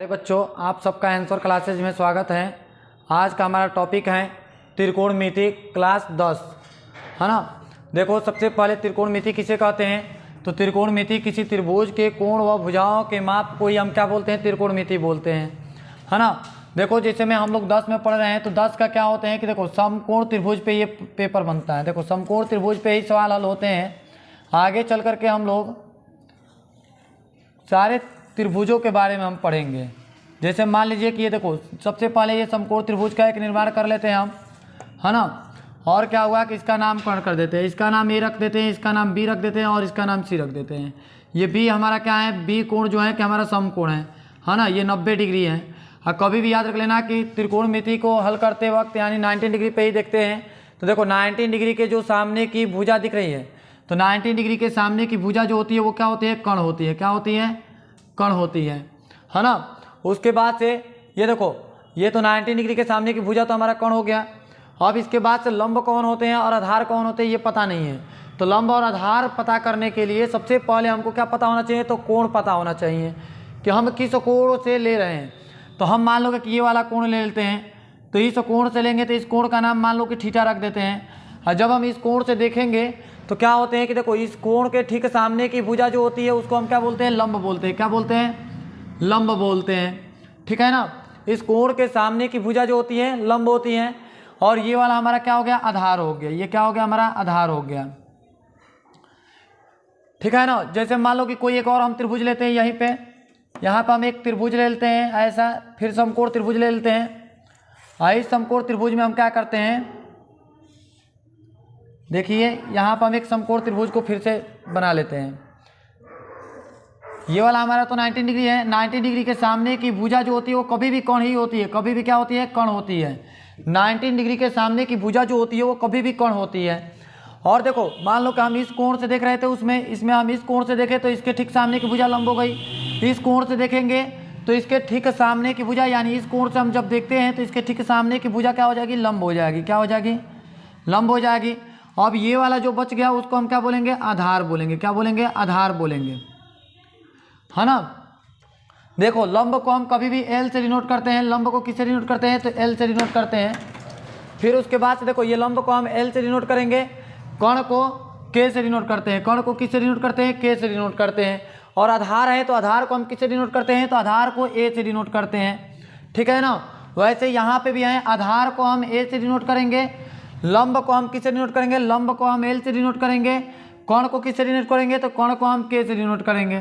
बच्चों, आप सबका आंसर क्लासेज में स्वागत है। आज का हमारा टॉपिक है त्रिकोणमिति क्लास 10, है ना। देखो, सबसे पहले त्रिकोणमिति किसे कहते हैं? तो त्रिकोणमिति किसी त्रिभुज के कोण व भुजाओं के माप को ही हम क्या बोलते हैं? त्रिकोणमिति बोलते हैं, है ना। देखो, जैसे में हम लोग 10 में पढ़ रहे हैं तो 10 का क्या होते हैं कि देखो समकोण त्रिभुज पे ये पेपर बनता है। देखो, समकोण त्रिभुज पे ही सवाल हल होते हैं। आगे चल करके हम लोग सारे त्रिभुजों के बारे में हम पढ़ेंगे। जैसे मान लीजिए कि ये देखो, सबसे पहले ये समकोण त्रिभुज का एक निर्माण कर लेते हैं हम, है ना। और क्या हुआ कि इसका नामकरण कर देते हैं। इसका नाम ए रख देते हैं, इसका नाम बी रख देते हैं और इसका नाम सी रख देते हैं। ये बी हमारा क्या है? बी कोण जो है कि हमारा समकोण है ना। ये 90 डिग्री है। और कभी भी याद रख लेना कि त्रिकोणमिति को हल करते वक्त यानी 90 डिग्री पे ही देखते हैं। तो देखो, 90 डिग्री के जो सामने की भुजा दिख रही है, तो 90 डिग्री के सामने की भुजा जो होती है वो क्या होती है? कर्ण होती है। क्या होती है? कर्ण होती है ना। उसके बाद से ये देखो, ये तो 90 डिग्री के सामने की भुजा तो हमारा कर्ण हो गया। अब इसके बाद से लंब कौन होते हैं और आधार कौन होते हैं ये पता नहीं है। तो लंब और आधार पता करने के लिए सबसे पहले हमको क्या पता होना चाहिए? तो कोण पता होना चाहिए कि हम किस कोण से ले रहे हैं। तो हम मान लो कि ये वाला कोण ले लेते हैं, तो इस कोण से लेंगे तो इस कोण का नाम मान लो कि थीटा रख देते हैं। और जब हम इस कोण से देखेंगे तो क्या होते हैं कि देखो, इस कोण के ठीक सामने की भुजा जो होती है उसको हम क्या बोलते हैं? लंब बोलते हैं। क्या बोलते हैं? लंब बोलते हैं, ठीक है ना। इस कोण के सामने की भुजा जो होती है लंब होती है। और ये वाला हमारा क्या हो गया? आधार हो गया। ये क्या हो गया? हमारा आधार हो गया, ठीक है ना। जैसे मान लो कि कोई एक और हम त्रिभुज लेते हैं, यहीं पे यहाँ पर हम एक त्रिभुज ले लेते हैं ऐसा, फिर समकोण त्रिभुज ले लेते हैं। इस समकोण त्रिभुज में हम क्या करते हैं? देखिए, यहाँ पर हम एक समकोण त्रिभुज को फिर से बना लेते हैं। ये वाला हमारा तो 90 डिग्री है। 90 डिग्री के सामने की भुजा जो होती है वो कभी भी कर्ण ही होती है। कभी भी क्या होती है? कर्ण होती है। 90 डिग्री के सामने की भुजा जो होती है वो कभी भी कर्ण होती है। और देखो, मान लो कि हम इस कोण से देख रहे थे, इसमें हम इस कोण से देखें तो इसके ठीक सामने की भुजा लंब हो गई। इस कोण से देखेंगे तो इसके ठीक सामने की भुजा, यानी इस कोण से हम जब देखते हैं तो इसके ठीक सामने की भुजा क्या हो जाएगी? लंब हो जाएगी। क्या हो जाएगी? लंब हो जाएगी। अब ये वाला जो बच गया उसको हम क्या बोलेंगे? आधार बोलेंगे। क्या बोलेंगे? आधार बोलेंगे, है ना। देखो, लंब को हम कभी भी एल से डिनोट करते हैं। लंब को किससे डिनोट करते हैं? तो एल से डिनोट करते हैं। फिर उसके बाद से देखो, ये लंब को हम एल से डिनोट करेंगे, कर्ण को के से डिनोट करते हैं। कर्ण को किससे डिनोट करते हैं? के से डिनोट करते हैं। और आधार है तो आधार को हम किससे डिनोट करते हैं? तो आधार को ए से डिनोट करते हैं, ठीक है ना। वैसे यहाँ पे भी है, आधार को हम ए से डिनोट करेंगे, लंब को हम किससे डिनोट करेंगे? लंब को हम एल से डिनोट करेंगे। कर्ण को किससे डिनोट करेंगे? तो कर्ण को हम के से डिनोट करेंगे,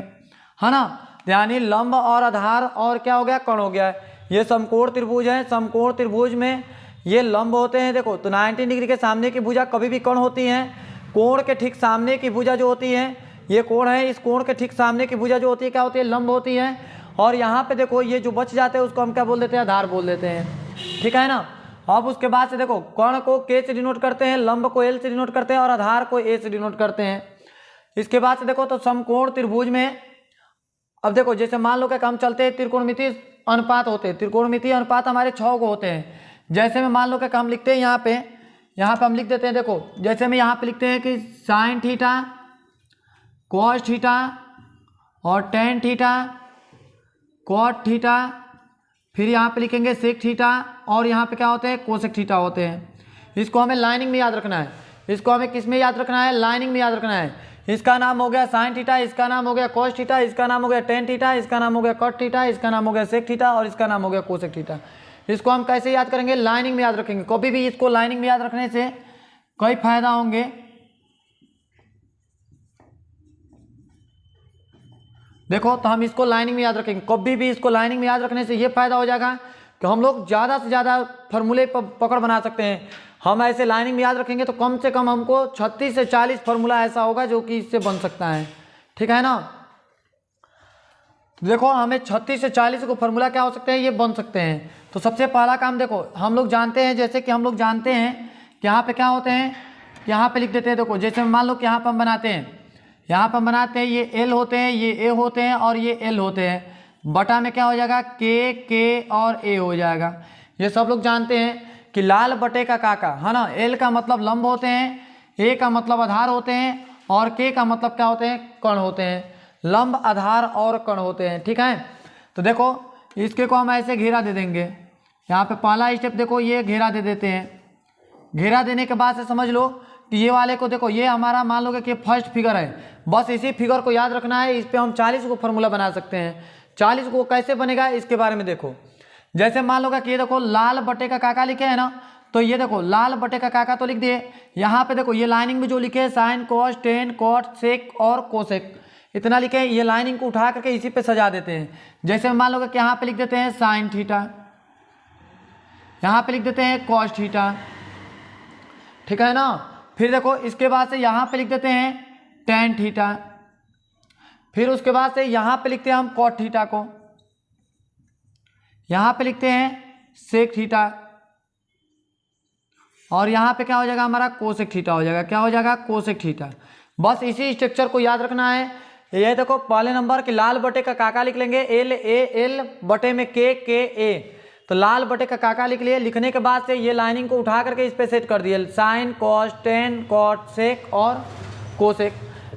है ना। यानी लंब और आधार और क्या हो गया? कर्ण हो गया। ये समकोण त्रिभुज है। समकोण त्रिभुज में ये लंब होते हैं। देखो, तो 90 डिग्री के सामने की भुजा कभी भी कर्ण होती है। कोण के ठीक सामने की भुजा जो होती है, ये कोण है, इस कोण के ठीक सामने की भुजा जो होती है क्या होती है? लंब होती है। और यहाँ पे देखो, ये जो बच जाते हैं उसको हम क्या बोल देते हैं? आधार बोल देते हैं, ठीक है ना। अब उसके बाद से देखो, कर्ण को के से डिनोट करते हैं, लंब को एल से डिनोट करते हैं और आधार को ए से डिनोट करते हैं। इसके बाद से देखो, तो समकोण त्रिभुज में अब देखो, जैसे मान लो कि हम चलते हैं, त्रिकोणमिति अनुपात होते हैं। त्रिकोणमिति अनुपात हमारे 6 को होते हैं। जैसे में मान लो कि हम लिखते हैं यहाँ पे हम लिख देते हैं। देखो, जैसे में यहाँ पे लिखते हैं कि साइन थीटा, कॉस थीटा और टेन थीटा, कॉट थीटा, फिर यहाँ पे लिखेंगे सेक थीटा और यहाँ पे क्या होते हैं? कोसेक थीटा होते हैं। इसको हमें लाइनिंग में याद रखना है। इसको हमें किस में याद रखना है? लाइनिंग में याद रखना है। इसका नाम हो गया साइन थीटा, इसका नाम हो गया कॉस थीटा, इसका नाम हो गया टेन थीटा, इसका नाम हो गया कॉट थीटा, इसका नाम हो गया सेक थीटा और इसका नाम हो गया कोसेक थीटा। इसको हम कैसे याद करेंगे? लाइनिंग में याद रखेंगे। कभी भी इसको लाइनिंग में याद रखने से कई फायदा होंगे। देखो, तो हम इसको लाइनिंग में याद रखेंगे। कभी भी इसको लाइनिंग में याद रखने से ये फायदा हो जाएगा कि हम लोग ज़्यादा से ज़्यादा फार्मूले पकड़ बना सकते हैं। हम ऐसे लाइनिंग में याद रखेंगे तो कम से कम हमको 36 से 40 फार्मूला ऐसा होगा जो कि इससे बन सकता है, ठीक है ना। देखो, हमें 36 से 40 को फार्मूला क्या हो सकते हैं? ये बन सकते हैं। तो सबसे पहला काम देखो, हम लोग जानते हैं, जैसे कि हम लोग जानते हैं कि यहाँ पे क्या होते हैं, यहाँ पे लिख देते हैं। देखो, जैसे मान लो कि यहाँ पर हम बनाते हैं, ये एल होते हैं, ये ए होते हैं और ये एल होते हैं। बटा में क्या हो जाएगा? के और ए हो जाएगा। ये सब लोग जानते हैं कि लाल बटे का काका, है ना। एल का मतलब लंब होते हैं, ए का मतलब आधार होते हैं और के का मतलब क्या होते हैं? कर्ण होते हैं। लंब, आधार और कर्ण होते हैं, ठीक है। तो देखो, इसके को हम ऐसे घेरा दे देंगे। यहाँ पे पहला स्टेप देखो ये घेरा दे देते हैं। घेरा देने के बाद से समझ लो कि ये वाले को देखो, ये हमारा मान लोगे कि फर्स्ट फिगर है। बस इसी फिगर को याद रखना है। इस पे हम 40 को फॉर्मूला बना सकते हैं। 40 को कैसे बनेगा इसके बारे में देखो। जैसे मान लोगे कि ये देखो लाल बटे का काका लिखे है ना, तो ये देखो लाल बटे का काका तो लिख दिए। यहाँ पे देखो ये लाइनिंग में जो लिखे है sine cos tan cot sec और कोसेक, इतना लिखे हैं। ये लाइनिंग को उठा करके इसी पे सजा देते हैं। जैसे मान लोगे कि यहाँ पे लिख देते हैं साइन थीटा, यहाँ पे लिख देते हैं कॉस थीटा, ठीक है ना। फिर देखो इसके बाद से यहाँ पे लिख देते हैं टेन थीटा, फिर उसके बाद से यहाँ पे लिखते हैं हम कॉट थीटा को, यहाँ पे लिखते हैं सेक थीटा, और यहाँ पे क्या हो जाएगा हमारा कोसेक थीटा हो जाएगा। क्या हो जाएगा? Cosec theta. बस इसी स्ट्रक्चर को याद रखना है। ये देखो पहले नंबर के लाल बटे का काका लिख लेंगे एल ए, एल बटे में के ए, तो लाल बटे का काका लिख लिए। लिखने के बाद से ये लाइनिंग को उठा करके इस पे सेट कर दिए, sine cos tan cot sec और कोसेक,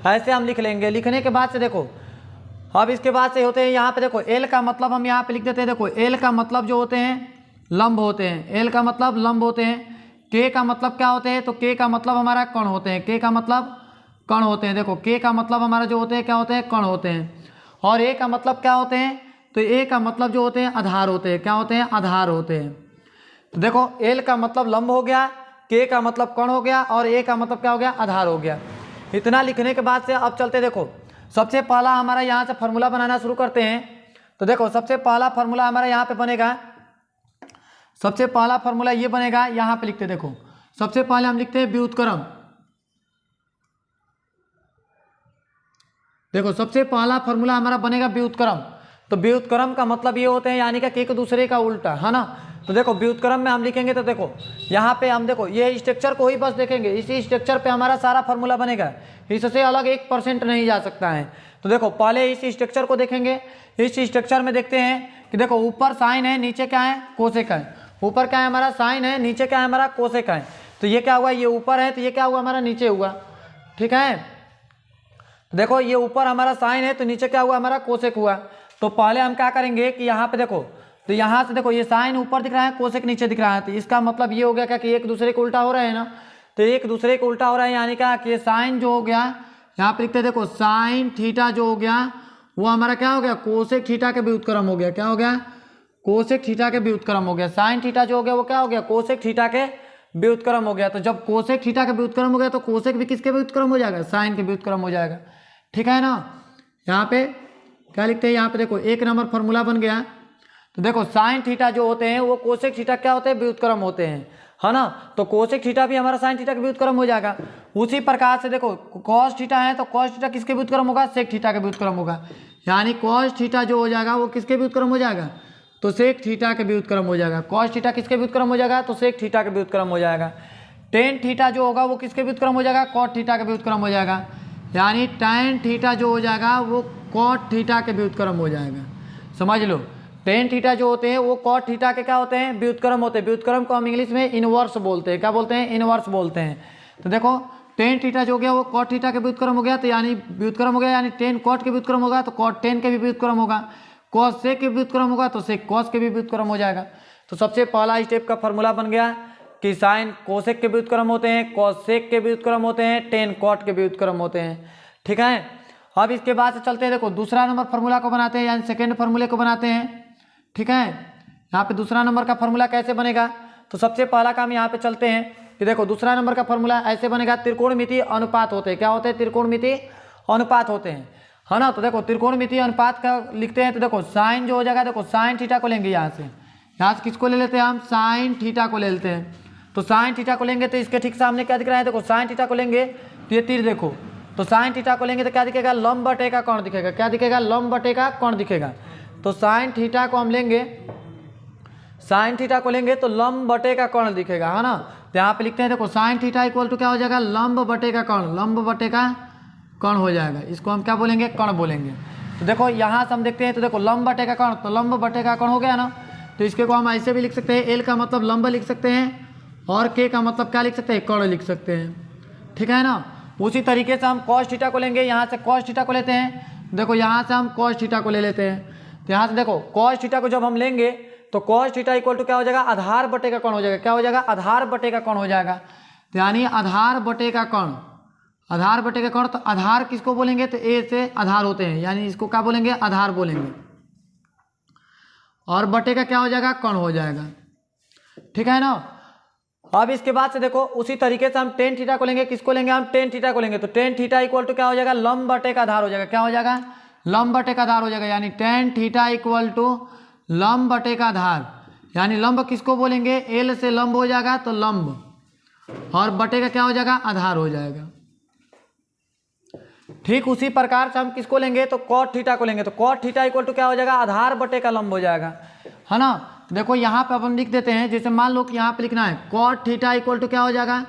ऐसे हम लिख लेंगे। लिखने के बाद से देखो अब इसके बाद से होते हैं यहाँ पे देखो एल का मतलब हम यहाँ पे लिख देते हैं। देखो एल का मतलब जो होते हैं लंब होते हैं, एल का मतलब लंब होते हैं। के का मतलब क्या होते हैं? तो के का मतलब हमारा कण होते हैं, के का मतलब कण होते हैं। देखो के का मतलब हमारा जो होते हैं क्या होते हैं? कण होते हैं। और ए का मतलब क्या होते हैं? तो ए का मतलब जो होते हैं आधार होते हैं। क्या होते हैं? आधार होते हैं। तो देखो एल का मतलब लंब हो गया, के का मतलब कण हो गया, और ए का मतलब क्या हो गया? आधार हो गया। इतना लिखने के बाद से अब चलते देखो सबसे पहला हमारा यहाँ से फार्मूला बनाना शुरू करते हैं। तो देखो सबसे पहला फार्मूला हमारा यहाँ पे बनेगा, सबसे पहला फार्मूला ये बनेगा। यहाँ पे लिखते देखो सबसे पहले हम लिखते हैं व्युत्क्रम। देखो सबसे पहला फार्मूला हमारा बनेगा व्युत्क्रम। तो व्युत्क्रम का मतलब ये होते हैं यानी कि एक दूसरे का उल्टा, है ना। तो देखो व्युत्क्रम में हम लिखेंगे तो देखो यहाँ पे हम देखो ये स्ट्रक्चर को ही बस देखेंगे, इसी स्ट्रक्चर पे हमारा सारा फार्मूला बनेगा, इससे अलग 1% नहीं जा सकता है। तो देखो पहले इस स्ट्रक्चर को देखेंगे। इस स्ट्रक्चर में देखते हैं कि देखो ऊपर साइन है, नीचे क्या है? कोसेक है। ऊपर क्या है हमारा? साइन है, नीचे क्या है हमारा? कोसेक है। तो ये क्या हुआ? ये ऊपर है, तो ये क्या हुआ हमारा? नीचे हुआ, ठीक है। तो देखो ये ऊपर हमारा साइन है, तो नीचे क्या हुआ हमारा? कोसेक हुआ। तो पहले हम क्या करेंगे कि यहाँ पे देखो, तो यहाँ से देखो ये साइन ऊपर दिख रहा है, कोसेक नीचे दिख रहा है। तो इसका मतलब ये हो गया क्या कि एक दूसरे को उल्टा हो रहा है ना। तो एक दूसरे को उल्टा हो रहा है यानी क्या कि साइन जो हो गया, यहाँ पे लिखते हैं देखो साइन थीटा जो हो गया वो हमारा क्या हो गया? कोसेक थीटा के व्युत्क्रम हो गया। क्या हो गया? कोसेक थीटा के व्युत्क्रम हो गया। साइन थीटा जो हो गया वो क्या हो गया? कोसेक थीटा के व्युत्क्रम हो गया। तो जब कोसेक थीटा के व्युत्क्रम हो गया तो कोसेक भी किसके व्युत्क्रम हो जाएगा? साइन के व्युत्क्रम हो जाएगा, ठीक है ना। यहाँ पे क्या लिखते हैं? यहाँ पे देखो एक नंबर फार्मूला बन गया। तो देखो साइन थीटा जो होते हैं वो कोसेक थीटा क्या होते हैं? व्युत्क्रम होते हैं, है ना। तो कोसेक थीटा भी हमारा साइन थीटा का व्युत्क्रम हो जाएगा। उसी प्रकार से देखो कॉस थीटा है तो कॉस थीटा किसके व्युत्क्रम होगा? सेक थीटा का व्युत्क्रम होगा। यानी कॉस थीटा जो हो जाएगा वो किसके व्युत्क्रम हो जाएगा? तो सेक थीटा के व्युत्क्रम हो जाएगा। कॉस थीटा किसके व्युत्क्रम हो जाएगा? तो सेक थीटा के व्युत्क्रम हो जाएगा। टेन थीटा जो होगा वो किसके व्युत्क्रम हो जाएगा? कॉट थीटा के व्युत्क्रम हो जाएगा। यानी टेन थीटा जो हो जाएगा वो कॉट थीटा के व्युत्क्रम हो जाएगा। समझ लो टेन थीटा जो होते हैं वो कॉट थीटा के क्या होते हैं? व्युत्क्रम होते हैं। व्युत्क्रम को हम इंग्लिश में इनवर्स बोलते हैं। क्या बोलते हैं? इनवर्स बोलते हैं। तो देखो टेन थीटा जो हो गया वो कॉट थीटा के व्युत्क्रम हो गया, तो यानी व्युत्क्रम हो गया, यानी टेन कॉट के व्युत्क्रम होगा तो कॉट टेन के भी व्युत्क्रम होगा। कॉस सेक के व्युत्क्रम होगा तो सेक कॉस के भी व्युत्क्रम हो जाएगा। तो सबसे पहला स्टेप का फार्मूला बन गया कि साइन कोसेक के व्युत्क्रम होते हैं, कॉस सेक के व्युत्क्रम होते हैं, टेन कॉट के व्युत्क्रम होते हैं, ठीक है। अब इसके बाद से चलते हैं देखो दूसरा नंबर फार्मूला को बनाते हैं, यानी सेकेंड फार्मूले को बनाते हैं, ठीक है। यहाँ पे दूसरा नंबर का फार्मूला कैसे बनेगा? तो सबसे पहला काम यहाँ पे चलते हैं कि देखो दूसरा नंबर का फार्मूला ऐसे बनेगा, त्रिकोणमितीय अनुपात होते हैं। क्या होते हैं? त्रिकोणमितीय अनुपात होते हैं, है ना। तो देखो त्रिकोणमितीय अनुपात का लिखते हैं। तो देखो साइन जो हो जाएगा, देखो साइन थीटा को लेंगे यहाँ से किसको ले लेते हैं हम? साइन थीटा को ले लेते हैं। तो साइन थीटा को लेंगे तो इसके ठीक सामने क्या दिख रहा है? देखो साइन थीटा को लेंगे तो ये तीर देखो, तो साइन थीटा को लेंगे तो क्या दिखेगा? लंब बटे का कोण दिखेगा। क्या दिखेगा? लंब बटे का कोण दिखेगा। तो साइन थीटा को हम लेंगे, साइन थीटा को लेंगे तो लंब बटे का कोण दिखेगा, है ना। तो यहाँ पे लिखते हैं देखो साइन थीटा इक्वल टू क्या हो जाएगा? लंब बटे का कोण, लंब बटे का कोण हो जाएगा। इसको हम क्या बोलेंगे? कण बोलेंगे। तो देखो यहाँ से हम देखते हैं तो देखो लंब बटे का कोण, तो लंब बटे का कोण हो गया ना। तो इसके को हम ऐसे भी लिख सकते हैं, एल का मतलब लंब लिख सकते हैं और के का मतलब क्या लिख सकते हैं? कोण लिख सकते हैं, ठीक है ना। उसी तरीके से हम कॉस थीटा को लेंगे, यहाँ से कॉस थीटा को लेते हैं। देखो यहाँ से हम कॉस थीटा को ले लेते हैं। तो यहाँ से देखो cos थीटा को जब हम लेंगे तो cos थीटा इक्वल टू क्या हो जाएगा, आधार बटे का कौन हो जाएगा, क्या हो जाएगा, आधार बटे का कौन हो जाएगा। तो यानी आधार बटे का कौन, आधार बटे का कौन, तो आधार किसको बोलेंगे, तो ए से आधार होते हैं, यानी इसको क्या बोलेंगे, आधार बोलेंगे, और बटे का क्या हो जाएगा, कौन हो जाएगा। ठीक है ना। अब इसके बाद से देखो उसी तरीके से हम टेन थीटा को लेंगे, किसको लेंगे, हम टेन थीटा को लेंगे। तो टेन थीटा इक्वल टू क्या हो जाएगा, लंब बटे का आधार हो जाएगा, क्या हो जाएगा, लंब बटे का आधार हो जाएगा। यानी टेन थीटा इक्वल टू लंब बटे का आधार, यानी लंब किसको बोलेंगे, एल से लंब हो जाएगा तो लंब, और बटे का क्या हो जाएगा, आधार हो जाएगा। ठीक उसी प्रकार से हम किसको लेंगे, तो कॉट थीटा को लेंगे। तो कॉट थीटा इक्वल टू क्या हो जाएगा, आधार बटे का लंब हो जाएगा, है ना। देखो यहाँ पे अपन लिख देते हैं, जैसे मान लो कि यहाँ पे लिखना है कॉट थीटा इक्वल टू क्या हो जाएगा,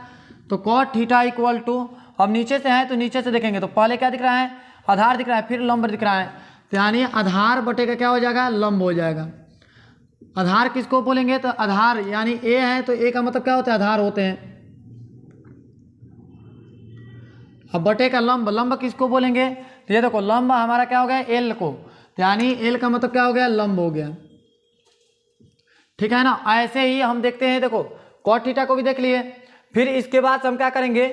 तो कॉट थीटा इक्वल टू, अब नीचे से है तो नीचे से देखेंगे तो पहले क्या दिख रहा है, आधार दिख रहा है, फिर लंब दिख रहा है, तो यानी आधार बटे का क्या हो जाएगा, लंब हो जाएगा। आधार किसको बोलेंगे, तो आधार यानी ए है, तो ए का मतलब क्या होता है, आधार होते हैं। अब बटे का लंब, लंब किसको बोलेंगे, तो ये देखो लंब हमारा क्या हो गया, एल को, तो यानी एल का मतलब क्या हो गया, लंब हो गया। ठीक है ना। ऐसे ही हम देखते हैं, देखो कॉट थीटा को भी देख लिए, फिर इसके बाद हम क्या करेंगे,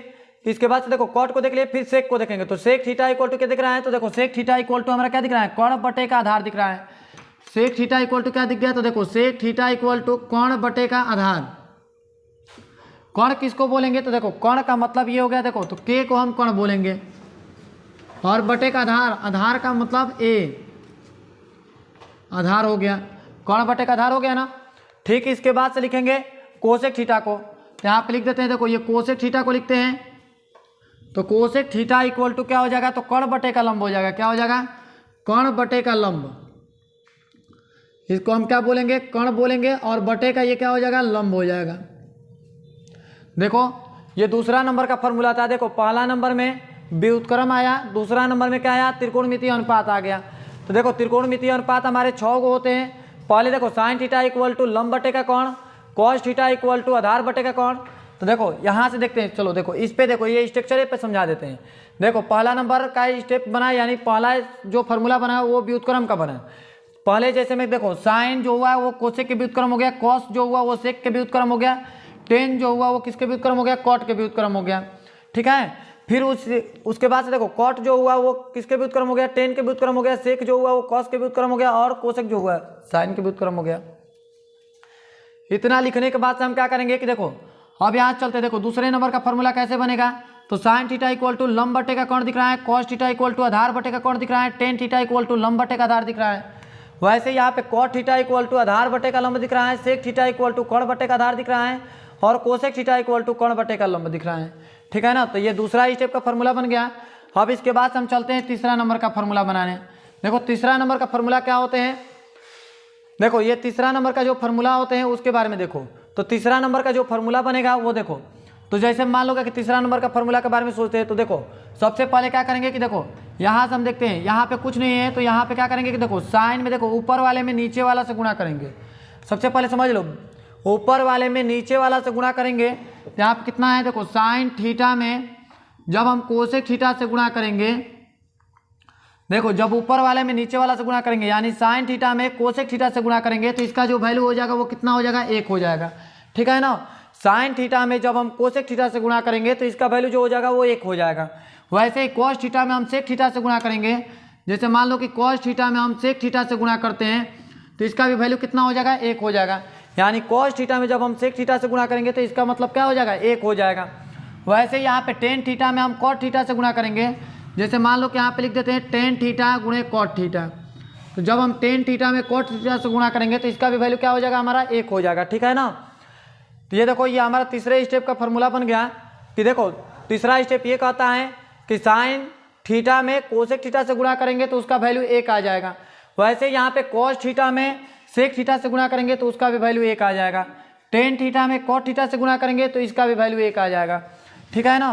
इसके बाद से देखो कॉट को देख लिए, फिर सेक को देखेंगे। तो सेक थीटा इक्वल टू क्या दिख रहा है, तो देखो सेक थीटा इक्वल टू हमारा क्या दिख रहा है, कर्ण बटे का आधार दिख रहा है। सेक थीटा इक्वल टू क्या दिख गया, तो देखो सेक थीटा इक्वल टू कर्ण बटे का आधार। कर्ण किसको बोलेंगे, तो देखो कर्ण का मतलब ये हो गया, देखो तो के को हम कर्ण बोलेंगे, और बटे का आधार, आधार का मतलब ए, आधार हो गया, कर्ण बटे का आधार हो गया ना। ठीक इसके बाद से लिखेंगे कोसेक थीटा को, यहाँ पे लिख देते हैं, देखो ये कोसेक थीटा को लिखते हैं। तो कोसेक थीटा इक्वल टू क्या हो जाएगा, तो कर्ण बटे का लंब हो जाएगा, क्या हो जाएगा, कर्ण बटे का लंब। इसको हम क्या बोलेंगे, कर्ण बोलेंगे, और बटे का ये क्या हो जाएगा, लंब हो जाएगा। देखो ये दूसरा नंबर का फॉर्मूला था। देखो पहला नंबर में व्युत्क्रम आया, दूसरा नंबर में क्या आया, त्रिकोणमितीय अनुपात आ गया। तो देखो त्रिकोणमितीय अनुपात हमारे 6 को होते हैं। पहले देखो साइन थीटा इक्वल टू लंब बटे का कोण, कॉस थीटा इक्वल टू आधार बटे का कोण। तो देखो यहाँ से देखते हैं, चलो देखो इस पे, देखो ये स्ट्रक्चर पे समझा देते हैं। देखो पहला नंबर का स्टेप बना, यानी पहला जो फॉर्मूला बना वो व्युत्क्रम का बना। पहले जैसे में देखो साइन जो हुआ वो कोसेक के व्युत्क्रम हो गया, कॉस जो हुआ वो सेक के व्युत्क्रम हो गया, टेन जो हुआ वो किसके व्युत्क्रम हो गया, कॉट के व्युत्क्रम हो गया। ठीक है। फिर उसके बाद से देखो कॉट जो हुआ वो किसके व्युत्क्रम हो गया, टेन के व्युत्क्रम हो गया, सेक जो हुआ वो कॉस के व्युत्क्रम हो गया, और कोसेक जो हुआ साइन के व्युत्क्रम हो गया। इतना लिखने के बाद से हम क्या करेंगे कि देखो अब यहाँ चलते, देखो दूसरे नंबर का फॉर्मूला कैसे बनेगा। तो साइन थीटा इक्वल टू लंब बटे का कोण दिख रहा है, कॉस थीटा इक्वल टू आधार बटे का कोण दिख रहा है, टेन थीटा इक्वल टू लंब बटे का आधार दिख रहा है। वैसे यहाँ पे कॉट थीटा इक्वल टू आधार बटे का लंब दिख रहा है, सेक थीटा इक्वल टू कोण बटे का आधार दिख रहा है, और कोसेक थीटा इक्वल टू कोण बटे का लंब दिख रहा है। ठीक है ना। तो ये दूसरा स्टेप का फॉर्मूला बन गया। अब इसके बाद हम चलते हैं तीसरा नंबर का फॉर्मूला बनाने। देखो तीसरा नंबर का फॉर्मूला क्या होते हैं, देखो ये तीसरा नंबर का जो फॉर्मूला होते हैं उसके बारे में देखो। तो तीसरा नंबर का जो फॉर्मूला बनेगा वो देखो, तो जैसे मान लो कि तीसरा नंबर का फॉर्मूला के बारे में सोचते हैं, तो देखो सबसे पहले क्या करेंगे कि देखो यहाँ से हम देखते हैं यहाँ पे कुछ नहीं है, तो यहाँ पे क्या करेंगे कि देखो साइन में देखो ऊपर वाले में नीचे वाला से गुणा करेंगे। सबसे पहले समझ लो, ऊपर वाले में नीचे वाला से गुणा करेंगे। यहाँ पे कितना है, देखो साइन थीटा में जब हम कोसेक थीटा से गुणा करेंगे, देखो जब ऊपर वाले में नीचे वाला से गुणा करेंगे, यानी साइन थीटा में कोसेक थीटा से गुणा करेंगे, तो इसका जो वैल्यू हो जाएगा वो कितना हो जाएगा, 1 हो जाएगा। ठीक है ना। साइन थीटा में जब हम कोसेक थीटा से गुणा करेंगे तो इसका वैल्यू जो हो जाएगा वो 1 हो जाएगा। वैसे ही कॉस थीटा में हम सेक थीटा से गुणा करेंगे, जैसे मान लो कि कॉस थीटा में हम सेक थीटा से गुणा करते हैं, तो इसका भी वैल्यू कितना हो जाएगा, 1 हो जाएगा। यानी कॉस थीटा में जब हम सेक थीटा से गुणा करेंगे तो इसका मतलब क्या हो जाएगा, 1 हो जाएगा। वैसे यहाँ पे टेन थीटा में हम कॉट थीटा से गुणा करेंगे, जैसे मान लो कि यहाँ पे लिख देते हैं टेन थीटा गुणे कॉट थीटा। तो जब हम टेन थीटा में कॉट थीटा से गुणा करेंगे तो इसका भी वैल्यू क्या हो जाएगा, हमारा 1 हो जाएगा। ठीक है ना। तो ये देखो ये हमारा तीसरे स्टेप का फॉर्मूला बन गया कि देखो तीसरा स्टेप ये कहता है कि साइन थीटा में कोसेक थीटा से गुणा करेंगे तो उसका वैल्यू 1 आ जाएगा। वैसे यहाँ पे कॉस थीटा में सेक थीटा से गुणा करेंगे तो उसका भी वैल्यू 1 आ जाएगा। टेन थीटा में कॉट थीटा से गुणा करेंगे तो इसका भी वैल्यू 1 आ जाएगा। ठीक है ना।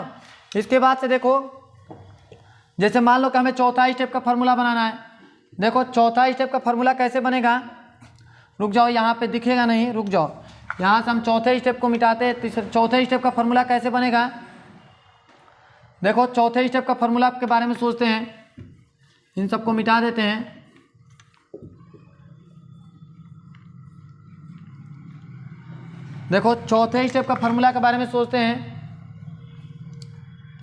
इसके बाद से देखो जैसे मान लो कि हमें चौथा स्टेप का फॉर्मूला बनाना है। देखो चौथा स्टेप का फॉर्मूला कैसे बनेगा, रुक जाओ यहाँ पे दिखेगा नहीं, रुक जाओ, यहाँ से हम चौथे स्टेप को मिटाते हैं। चौथे स्टेप का फॉर्मूला कैसे बनेगा, देखो चौथे स्टेप का फॉर्मूला के बारे में सोचते हैं, इन सबको मिटा देते हैं। देखो चौथे स्टेप का फार्मूला के बारे में सोचते हैं।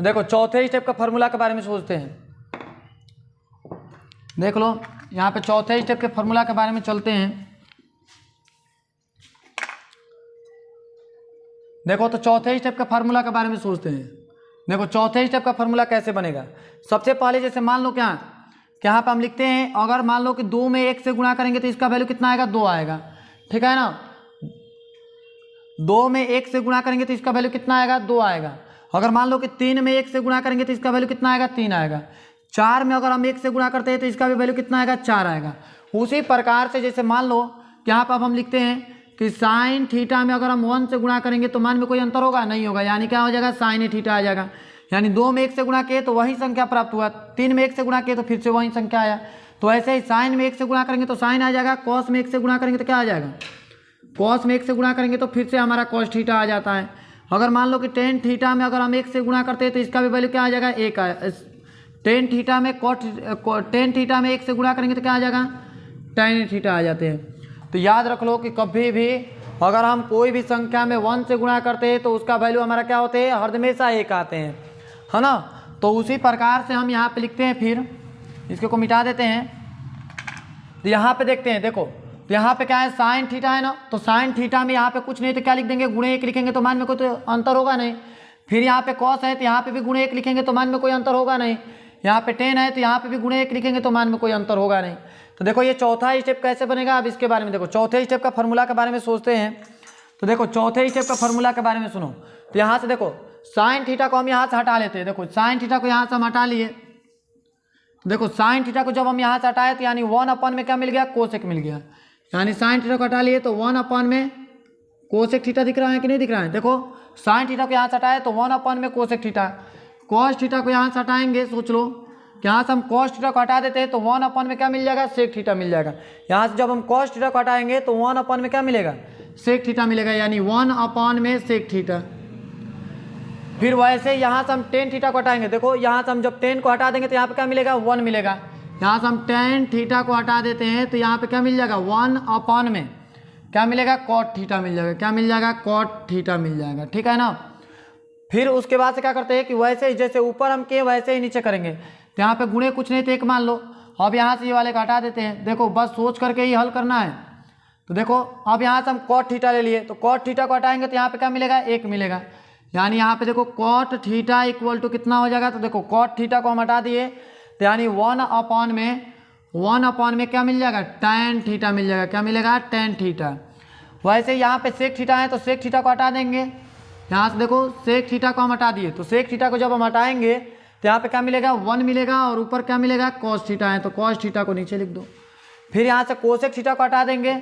देखो चौथे स्टेप का फार्मूला के बारे में सोचते हैं। देख लो यहाँ पे चौथे स्टेप के फार्मूला के बारे में चलते हैं। देखो तो चौथे स्टेप का फार्मूला के बारे में सोचते हैं। देखो चौथे स्टेप का फार्मूला कैसे बनेगा। सबसे पहले जैसे मान लो क्या कि यहाँ पे हम लिखते हैं, अगर मान लो कि 2 में 1 से गुणा करेंगे तो इसका वैल्यू कितना आएगा, 2 आएगा। ठीक है ना, 2 में 1 से गुणा करेंगे तो इसका वैल्यू कितना आएगा, 2 आएगा। अगर मान लो कि 3 में 1 से गुणा करेंगे तो इसका वैल्यू कितना आएगा, 3 आएगा। 4 में अगर हम 1 से गुणा करते हैं तो इसका भी वैल्यू कितना आएगा, 4 आएगा। उसी प्रकार से जैसे मान लो कि यहाँ पर अब हम लिखते हैं कि साइन थीटा में अगर हम 1 से गुणा करेंगे तो मान में कोई अंतर होगा, नहीं होगा, यानी क्या हो जाएगा, साइन थीटा आ जाएगा। यानी 2 में 1 से गुणा किए तो वही संख्या प्राप्त हुआ, 3 में 1 से गुणा किए तो फिर से वही संख्या आया। तो ऐसे ही साइन में 1 से गुणा करेंगे तो साइन आ जाएगा, कॉस में 1 से गुणा करेंगे तो क्या आ जाएगा, कॉस में 1 से गुणा करेंगे तो फिर से हमारा कॉस थीटा आ जाता है। अगर मान लो कि टेन थीटा में अगर हम 1 से गुणा करते हैं तो इसका भी वैल्यू क्या आ जाएगा, 1 आया। टेन थीटा में 1 से गुणा करेंगे तो क्या आ जाएगा, टेन थीटा आ जाते हैं। तो याद रख लो कि कभी भी अगर हम कोई भी संख्या में 1 से गुणा करते हैं तो उसका वैल्यू हमारा क्या होते हैं, हर हमेशा 1 आते हैं, है ना। तो उसी प्रकार से हम यहाँ पे लिखते हैं, फिर इसको को मिटा देते हैं। तो यहाँ पे देखते हैं, देखो तो यहाँ पे क्या है, साइन थीटा है ना, तो साइन थीटा में यहाँ पे कुछ नहीं तो क्या लिख देंगे, गुणे 1 लिखेंगे तो मान में कोई तो अंतर होगा नहीं। फिर यहाँ पे कॉस है तो यहाँ पे भी गुणे 1 लिखेंगे तो मान में कोई अंतर होगा नहीं। यहाँ पे टेन है तो यहाँ पे भी गुणे 1 लिखेंगे तो मान में कोई अंतर होगा नहीं। तो देखो ये चौथा स्टेप कैसे बनेगा, अब इसके बारे में देखो। चौथे स्टेप का फार्मूला के बारे में सोचते हैं। तो देखो चौथे स्टेप का फार्मूला के बारे में सुनो। तो यहाँ से देखो साइन थीटा को हम यहाँ से हटा लेते हैं। देखो साइन थीटा को यहाँ से हम हटा लिए। देखो साइन थीटा को जब हम यहाँ से हटाए तो यानी 1 में क्या मिल गया, कोसेक मिल गया। यानी साइन थीटा को हटा लिए तो 1 में कोसेक थीटा दिख रहा है कि नहीं दिख रहा है। देखो साइन थीटा को यहाँ से हटाए तो 1 में कोसेक थीटा। कॉस थीटा को यहाँ से हटाएंगे, सोच लो कि यहाँ से हम कॉस थीटा को हटा देते हैं तो 1 में क्या मिल जाएगा, सेक थीटा मिल जाएगा। यहाँ से जब हम कॉस थीटा को हटाएंगे तो 1 में क्या मिलेगा, सेक थीटा मिलेगा, यानी 1 में सेक थीटा। फिर वैसे यहाँ से हम टेन थीटा को हटाएंगे। देखो यहाँ से हम जब 10 को हटा देंगे तो यहाँ पे क्या मिलेगा, 1 मिलेगा। यहाँ से हम टेन थीटा को हटा देते हैं तो यहाँ पे क्या मिल जाएगा, 1 में क्या मिलेगा, कॉट थीटा मिल जाएगा। क्या मिल जाएगा, कॉट थीटा मिल जाएगा। ठीक है ना। फिर उसके बाद से क्या करते हैं कि वैसे ही जैसे ऊपर हम किए वैसे ही नीचे करेंगे। तो यहाँ पे गुणे कुछ नहीं तो 1 मान लो। अब यहाँ से ये वाले को हटा देते हैं। देखो बस सोच करके ही हल करना है। तो देखो अब यहाँ से हम कॉट थीटा ले लिए तो कॉट थीटा को हटाएंगे तो यहाँ पे क्या मिलेगा, 1 मिलेगा। यानी यहाँ पे देखो कॉट थीटा इक्वल टू कितना हो जाएगा। तो देखो कॉट थीटा को हम हटा दिए तो यानी 1 में क्या मिल जाएगा, tan थीटा मिल जाएगा। क्या मिलेगा, tan थीटा। वैसे यहाँ पे सेक थीटा है तो सेक थीटा को हटा देंगे। यहाँ से देखो सेक थीटा को हम हटा दिए तो सेक थीटा को जब हम हटाएंगे तो यहाँ पे क्या मिलेगा, 1 मिलेगा और ऊपर क्या मिलेगा, कॉस थीटा है तो कॉस थीटा को नीचे लिख दो। फिर यहाँ से कोसेक थीटा को हटा देंगे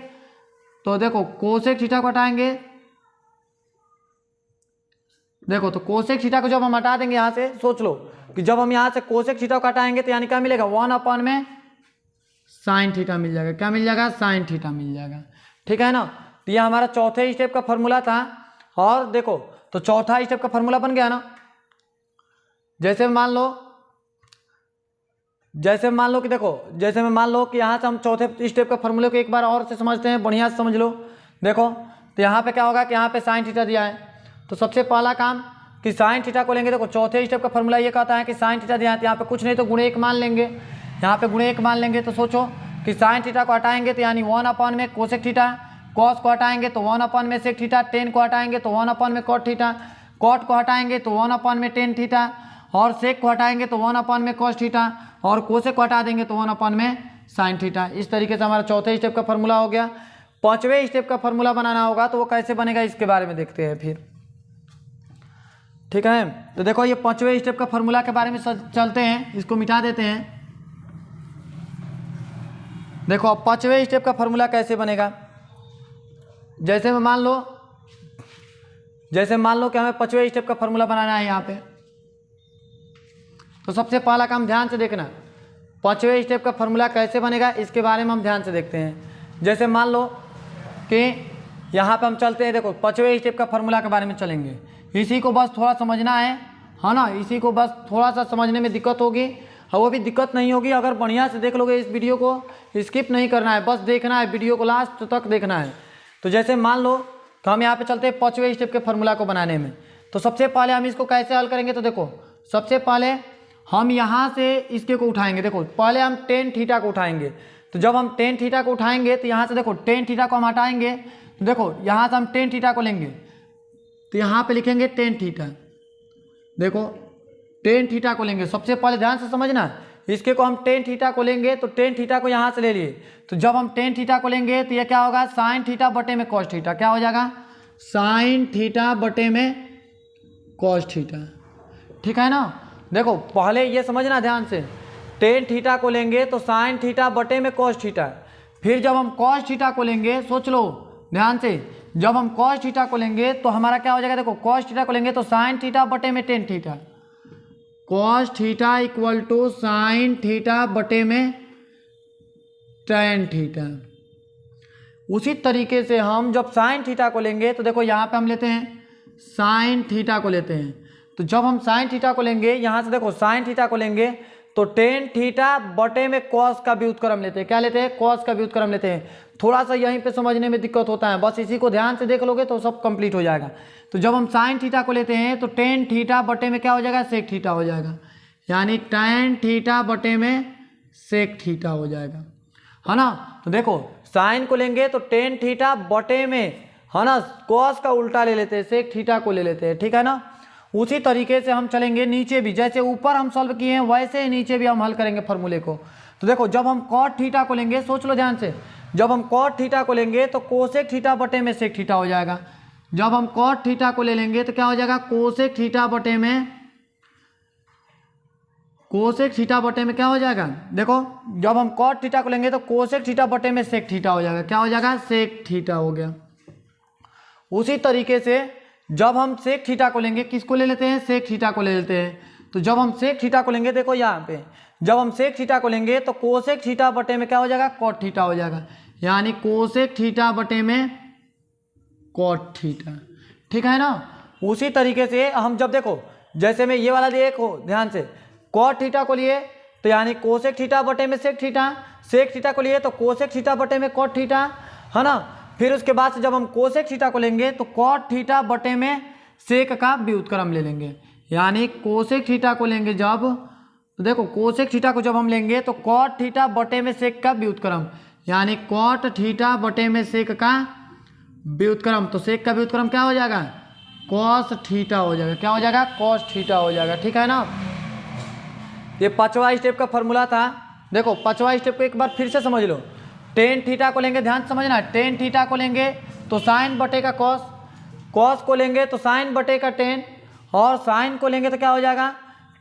तो देखो कोसेक थीटा को हटाएंगे। देखो तो कोसेक थीटा को जब हम हटा देंगे यहाँ से, सोच लो कि जब हम यहाँ से कोसेक थीटा को हटाएंगे तो यानी क्या मिलेगा, 1 में साइन थीटा मिल जाएगा। क्या मिल जाएगा, साइन थीटा मिल जाएगा। ठीक है ना। तो ये हमारा चौथे स्टेप का फॉर्मूला था। और देखो तो चौथा स्टेप का फॉर्मूला बन गया ना। जैसे मान लो कि देखो जैसे में मान लो कि यहाँ से हम चौथे स्टेप का फॉर्मूले को एक बार और से समझते हैं, बढ़िया से समझ लो। देखो तो यहाँ पे क्या होगा कि यहाँ पे साइन थीटा दिया है तो सबसे पहला काम कि साइन थीटा को लेंगे। देखो चौथे स्टेप का फॉर्मूला ये कहता है कि साइन थीटा दिया है तो यहाँ पे कुछ नहीं तो गुणे 1 मान लेंगे। यहाँ पे गुणे 1 मान लेंगे तो सोचो कि साइन थीटा को हटाएंगे तो यानी 1 में कोसेक थीटा, कॉस को हटाएंगे तो 1 में सेक थीटा, टेन को हटाएंगे तो 1 में कॉट थीटा, कॉट को हटाएंगे तो 1 में टेन थीटा और सेक को हटाएंगे तो 1 में कॉस थीटा और कोसेक को हटा देंगे तो 1 में साइन थीटा। इस तरीके से हमारा चौथे स्टेप का फॉर्मूला हो गया। पांचवें स्टेप का फॉर्मूला बनाना होगा तो वो कैसे बनेगा इसके बारे में देखते हैं फिर। ठीक है। तो देखो ये पांचवें स्टेप का फॉर्मूला के बारे में चलते हैं, इसको मिटा देते हैं। देखो अब पांचवें स्टेप का फॉर्मूला कैसे बनेगा। जैसे मान लो कि हमें पांचवें स्टेप का फॉर्मूला बनाना है यहाँ पे, तो सबसे पहला काम ध्यान से देखना, पांचवें स्टेप का फॉर्मूला कैसे बनेगा इसके बारे में हम ध्यान से देखते हैं। जैसे मान लो कि यहाँ पे हम चलते हैं। देखो पांचवें स्टेप का फॉर्मूला के बारे में चलेंगे। इसी को बस थोड़ा समझना है ना। इसी को बस थोड़ा सा समझने में दिक्कत होगी और वो भी दिक्कत नहीं होगी अगर बढ़िया से देख लोगे। इस वीडियो को स्किप नहीं करना है, बस देखना है, वीडियो को लास्ट तक देखना है। तो जैसे मान लो तो हम यहाँ पे चलते हैं 5वें स्टेप के फार्मूला को बनाने में। तो सबसे पहले हम इसको कैसे हल करेंगे, तो देखो सबसे पहले हम यहाँ से इसके को उठाएंगे। देखो पहले हम टेन थीटा को उठाएंगे, तो जब हम टेन थीटा को उठाएंगे तो यहाँ से देखो टेन थीटा को हम हटाएंगे, तो देखो यहाँ से हम टेन थीटा को लेंगे, तो यहाँ पे लिखेंगे टेन थीटा। देखो टेन थीटा को लेंगे, सबसे पहले ध्यान से समझना, इसके को हम टेन थीटा को लेंगे, तो टेन थीटा को यहाँ से ले लिए, तो जब हम टेन थीटा को लेंगे तो ये क्या होगा, साइन थीटा बटे में कॉस थीटा। क्या हो जाएगा, साइन थीटा बटे में कॉस थीटा। ठीक है ना। देखो पहले ये समझना ध्यान से, टेन थीटा को लेंगे तो साइन थीटा बटे में कॉस थीटा, फिर जब हम कॉस थीटा को लेंगे, सोच लो ध्यान से, जब हम कॉस थीटा को लेंगे तो हमारा क्या हो जाएगा, देखो कॉस थीटा को लेंगे तो साइन थीटा बटे में tan theta, cos theta equal to sine theta बटे में टेन थीटा। उसी तरीके से हम जब साइन थीटा को लेंगे तो देखो यहाँ पे हम लेते हैं साइन थीटा को लेते हैं, तो जब हम साइन थीटा को लेंगे, यहाँ से देखो साइन थीटा को लेंगे तो टेन थीटा बटे में कॉस का व्युत्क्रम लेते हैं। क्या लेते हैं, कॉस का व्युत्क्रम लेते हैं। थोड़ा सा यहीं पे समझने में दिक्कत होता है, बस इसी को ध्यान से देख लोगे तो सब कंप्लीट हो जाएगा। तो जब हम साइन थीटा को लेते हैं तो टेन थीटा बटे में क्या हो जाएगा, सेक थीटा हो जाएगा, यानी टेन थीटा बटे में सेक थीटा हो जाएगा, है ना। तो देखो साइन को लेंगे तो टेन थीटा बटे में, है ना, कॉस का उल्टा ले लेते हैं, सेक थीटा को ले लेते हैं। ठीक है ना। उसी तरीके से हम चलेंगे नीचे भी, जैसे ऊपर हम सॉल्व किए हैं वैसे ही नीचे भी हम हल करेंगे फॉर्मूले को। तो देखो जब हम कॉट थीटा को लेंगे, सोच लो ध्यान से, जब हम कॉट थीटा को लेंगे तो कोसेक थीटा बटे में सेक थीटा हो जाएगा। जब हम कॉट थीटा को ले लेंगे तो क्या हो जाएगा, कोसेक थीटा बटे में, कोसेक थीटा बटे में क्या हो जाएगा, देखो जब हम कॉट थीटा को लेंगे तो कोसेक थीटा बटे में सेक थीटा हो जाएगा। क्या हो जाएगा, सेक थीटा हो गया। उसी तरीके से जब हम सेक थीटा को लेंगे, किसको ले लेते हैं, सेक थीटा को ले लेते हैं। तो जब हम सेक थीटा को लेंगे, देखो यहाँ पे जब हम सेक थीटा को लेंगे तो कोसेक थीटा बटे में क्या हो जाएगा, कॉट थीटा हो जाएगा, यानी कोसेक थीटा बटे में कॉट थीटा। ठीक है ना। उसी तरीके से हम जब देखो, जैसे मैं ये वाला देखो ध्यान से, कॉट थीटा को लिए तो यानी कोसेक थीटा बटे में सेक थीटा, सेक थीटा को लिए तो कोसेक थीटा बटे में कॉट थीटा, है ना। फिर उसके बाद से जब हम कोसेक थीटा को लेंगे तो कॉट थीटा बटे में सेक का व्युत्क्रम ले लेंगे, यानी कोसेक थीटा को लेंगे जब, तो देखो कोसेक थीटा को जब हम लेंगे तो कॉट थीटा बटे में सेक का व्युत्क्रम, यानी कॉट थीटा बटे में सेक का व्युत्क्रम। तो सेक का व्युत्क्रम क्या हो जाएगा, कॉस थीटा हो जाएगा। क्या हो जाएगा, कॉस थीटा हो जाएगा। ठीक है ना। ये पांचवा स्टेप का फॉर्मूला था। देखो पांचवा स्टेप को एक बार फिर से समझ लो। टेन थीटा को लेंगे, ध्यान समझना, टेन थीटा को लेंगे तो साइन बटे का कॉस, कॉस को लेंगे तो साइन बटे का टेन, और साइन को लेंगे तो क्या हो जाएगा,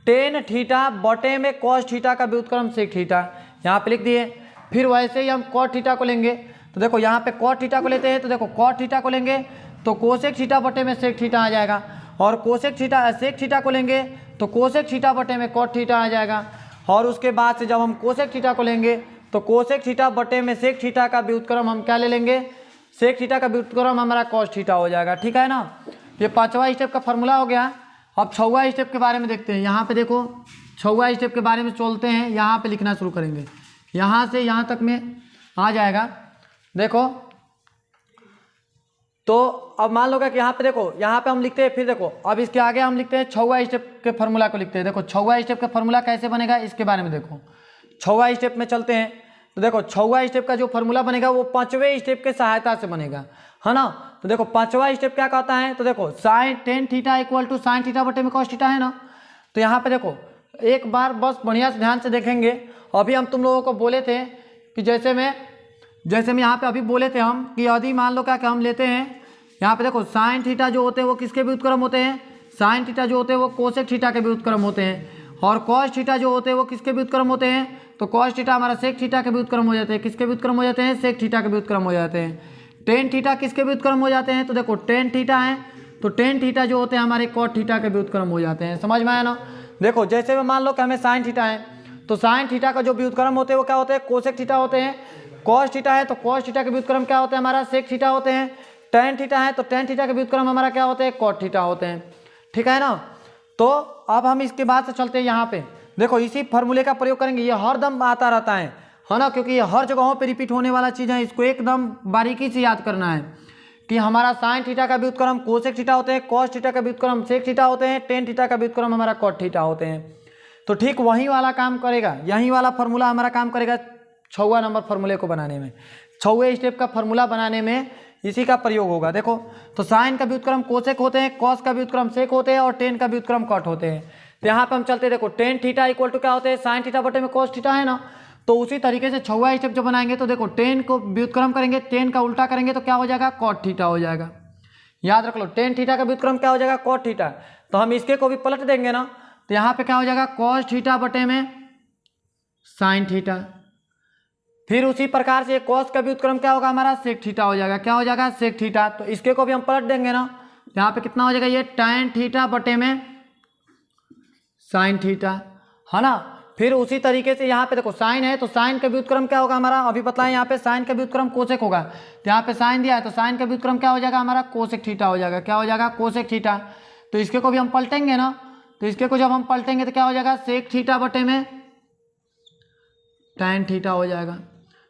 टेन थीटा बटे में कॉस थीटा का व्युत्क्रम सेक थीटा। यहाँ पे लिख दिए। फिर वैसे ही हम कॉट थीटा को लेंगे, तो देखो यहाँ पे कॉट थीटा को लेते हैं, तो देखो कॉट थीटा को लेंगे तो कोसेक थीटा बटे में सेक थीटा आ जाएगा, और कोसेक थीटा सेक थीटा को लेंगे तो कोसेक थीटा बटे में कॉट थीटा आ जाएगा। और उसके बाद से जब हम कोसेक थीटा को लेंगे तो कोसेक थीटा बटे में सेक थीटा का व्युत्क्रम हम क्या ले लेंगे, सेक थीटा का व्युत्क्रम हमारा कॉस थीटा हो जाएगा। ठीक है ना। ये पांचवा स्टेप का फॉर्मूला हो गया। अब छठवां स्टेप के बारे में देखते हैं। यहाँ पे देखो छठवां स्टेप के बारे में चलते हैं, यहाँ पे लिखना शुरू करेंगे, यहाँ से यहाँ तक में आ जाएगा। देखो तो अब मान लो कि यहाँ पे देखो, यहाँ पे हम लिखते हैं, फिर देखो अब इसके आगे हम लिखते हैं छठवां स्टेप के फॉर्मूला को लिखते हैं। देखो छठवां स्टेप का फॉर्मूला कैसे बनेगा इसके बारे में देखो। छठवां स्टेप में चलते हैं, तो देखो छठवां स्टेप का जो फॉर्मूला बनेगा वो पांचवें स्टेप के सहायता से बनेगा, है ना। तो देखो पांचवा स्टेप क्या कहता है, तो देखो sine tan theta equal to sine theta बटे में कॉस थीटा, है ना। तो यहाँ पे देखो एक बार बस बढ़िया से ध्यान से देखेंगे। अभी हम तुम लोगों को बोले थे कि जैसे मैं यहाँ पे अभी बोले थे हम कि यदि मान लो क्या कि हम लेते हैं, यहाँ पे देखो साइन थीटा जो होते हैं वो किसके व्युत्क्रम होते हैं, साइन थीटा जो होते हैं वो कोसेक थीटा के व्युत्क्रम होते हैं, और कॉस थीटा जो होते हैं वो किसके व्युत्क्रम होते हैं, तो कॉस थीटा हमारा सेक थीटा के व्युत्क्रम हो जाते हैं। किसके व्युत्क्रम हो जाते हैं, सेक थीटा के व्युत्क्रम हो जाते हैं। टेन थीटा किसके व्युत्क्रम हो जाते हैं, तो देखो टेन थीटा है तो टेन थीटा जो होते हैं हमारे कॉट थीटा के व्युत्क्रम हो जाते हैं। समझ में आया ना। देखो जैसे में मान लो कि हमें साइन थीटा है तो साइन थीटा का जो व्युत्क्रम होते हैं वो क्या होते हैं, कोसेक थीटा होते हैं। कॉस थीटा है तो कॉस थीटा के व्युत्क्रम क्या होते हैं, हमारा सेक थीटा होते हैं। टेन थीटा है तो टेन थीटा के व्युत्क्रम हमारा क्या होते हैं, कॉट थीटा होते हैं। ठीक है ना। तो अब हम इसके बाद से चलते हैं यहाँ पे। देखो इसी फॉर्मूले का प्रयोग करेंगे, ये हर दम आता रहता है ना, क्योंकि ये हर जगहों पे रिपीट होने वाला चीज़ है। इसको एकदम बारीकी से याद करना है कि हमारा साइन थीटा का व्युत्क्रम कोसेक थीटा होते हैं, कॉस थीटा का व्युत्क्रम सेक थीटा होते हैं, टेन थीटा का व्युत्क्रम हमारा कॉट थीटा होते हैं। तो ठीक वही वाला काम करेगा, यही वाला फॉर्मूला हमारा काम करेगा 6वां नंबर फॉर्मूले को बनाने में, 6वें स्टेप का फॉर्मूला बनाने में इसी का प्रयोग होगा। देखो तो साइन का व्युत्क्रम कोसेक होते हैं, कॉस का व्युत्क्रम सेक होते हैं और टेन का व्युत्क्रम कॉट होते हैं। तो यहाँ पे हम चलते हैं, देखो टेन थीटा इक्वल टू क्या होते हैं, साइन थीटा बटे में कॉस थीटा है ना। तो उसी तरीके से 6वां स्टेप जो बनाएंगे तो देखो टेन को व्युत्क्रम करेंगे, टेन का उल्टा करेंगे तो क्या हो जाएगा, कॉट थीटा हो जाएगा। याद रख लो टेन थीटा का व्युत्क्रम क्या हो जाएगा, कॉट थीटा। तो हम इसके को भी पलट देंगे ना, तो यहाँ पे क्या हो जाएगा, कॉस थीटा बटे में साइन थीटा। फिर उसी प्रकार से कॉस का व्युत्क्रम क्या होगा हमारा, सेक थीटा हो जाएगा। क्या हो जाएगा, सेक थीटा। तो इसके को भी हम पलट देंगे ना, यहाँ पे कितना हो जाएगा, ये tan थीटा बटे में साइन थीटा, है ना। फिर उसी तरीके से यहाँ पे देखो साइन है तो साइन का व्युत्क्रम क्या होगा हमारा, अभी बताएं, यहाँ पे साइन का व्युत्क्रम कोसेक होगा। तो यहाँ पे साइन दिया है तो साइन का व्युत्क्रम क्या हो जाएगा हमारा, कोसेक थीटा हो जाएगा। क्या हो जाएगा, कोसेक थीटा। तो इसके को भी हम पलटेंगे ना, तो इसके को जब हम पलटेंगे तो क्या हो जाएगा, सेक थीटा बटे में tan थीटा हो जाएगा।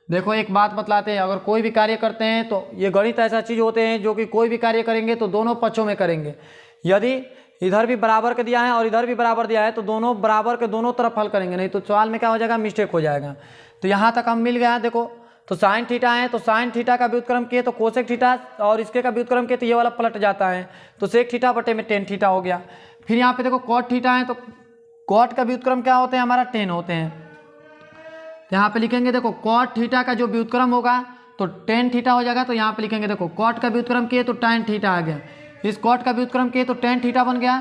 देखो एक बात बतलाते हैं, अगर कोई भी कार्य करते हैं तो ये गणित ऐसा चीज़ होते हैं जो कि कोई भी कार्य करेंगे तो दोनों पक्षों में करेंगे। यदि इधर भी बराबर के दिया है और इधर भी बराबर दिया है तो दोनों बराबर के दोनों तरफ हल करेंगे, नहीं तो सवाल में क्या हो जाएगा, मिस्टेक हो जाएगा। तो यहाँ तक हम मिल गया। देखो तो साइन थीटा है तो साइन थीटा का व्युत्क्रम किए तो कोसेक थीटा, और इसके का व्युत्क्रम किए तो ये वाला पलट जाता है, तो सेक थीटा बटे में टेन थीटा हो गया। फिर यहाँ पे देखो कॉट थीटा है तो कॉट का व्युत्क्रम क्या होते हैं हमारा, टेन होते हैं। यहाँ पे लिखेंगे देखो कॉट थीटा का जो व्युत्क्रम होगा तो टेन थीटा हो जाएगा। तो यहाँ पे लिखेंगे देखो कॉट का व्युत्क्रम किए तो tan थीटा आ गया, इस कॉट का व्युत्क्रम किए तो tan थीटा बन गया।